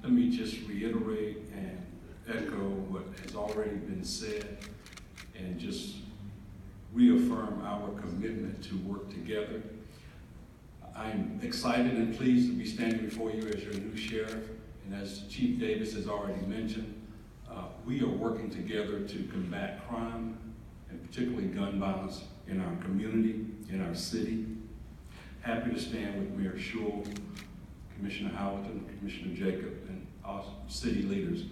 Let me just reiterate and echo what has already been said and just reaffirm our commitment to work together. I'm excited and pleased to be standing before you as your new sheriff, and as Chief Davis has already mentioned, we are working together to combat crime, and particularly gun violence in our community, in our city. Happy to stand with Mayor Schewel, Commissioner Howerton, Commissioner Jacobs, and our city leaders.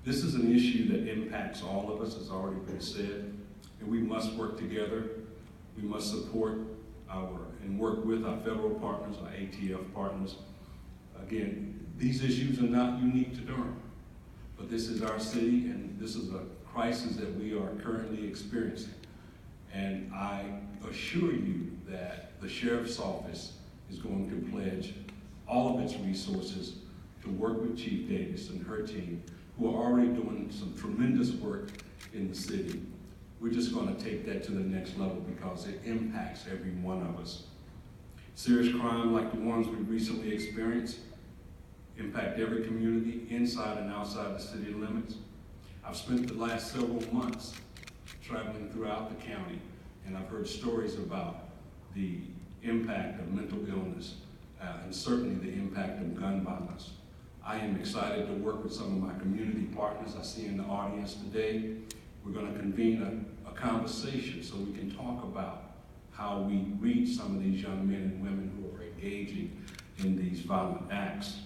This is an issue that impacts all of us, as already been said, and we must work together. We must support and work with our federal partners, our ATF partners. Again, these issues are not unique to Durham, but this is our city, and this is a crisis that we are currently experiencing. And I assure you that the Sheriff's Office is going to pledge all of its resources to work with Chief Davis and her team, who are already doing some tremendous work in the city. We're just going to take that to the next level because it impacts every one of us. Serious crime like the ones we recently experienced impact every community inside and outside the city limits. I've spent the last several months traveling throughout the county, and I've heard stories about the impact of mental illness and certainly the impact of gun violence. I am excited to work with some of my community partners I see in the audience today. We're going to convene a conversation so we can talk about how we reach some of these young men and women who are engaging in these violent acts.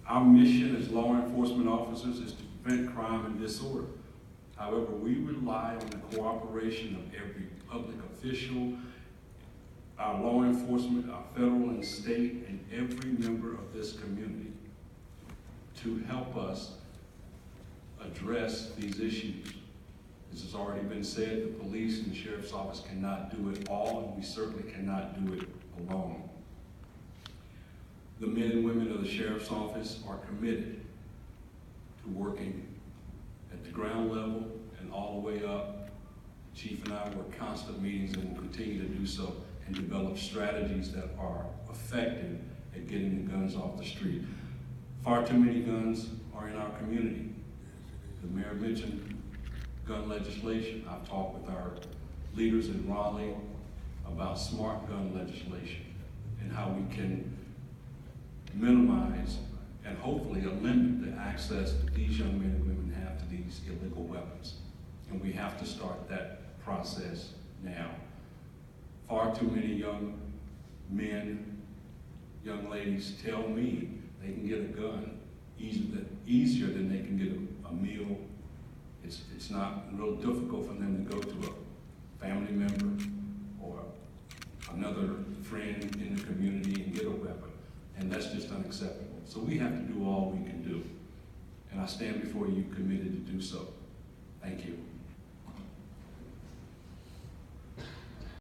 Our mission as law enforcement officers is to prevent crime and disorder. However, we rely on the cooperation of every public official, our law enforcement, our federal and state, and every member of this community to help us address these issues. This has already been said, the police and the Sheriff's Office cannot do it all, and we certainly cannot do it alone. The men and women of the Sheriff's Office are committed to working at the ground level and all the way up. The Chief and I work constant meetings and will continue to do so and develop strategies that are effective at getting the guns off the street. Far too many guns are in our community. The mayor mentioned gun legislation. I've talked with our leaders in Raleigh about smart gun legislation and how we can minimize and hopefully limit the access that these young men and women have to these illegal weapons. And we have to start that process now. Far too many young men, young ladies tell me they can get a gun easier than they can get a meal. It's not real difficult for them to go to a family member or another friend in the community and get a weapon. And that's just unacceptable. So we have to do all we can do. And I stand before you committed to do so. Thank you.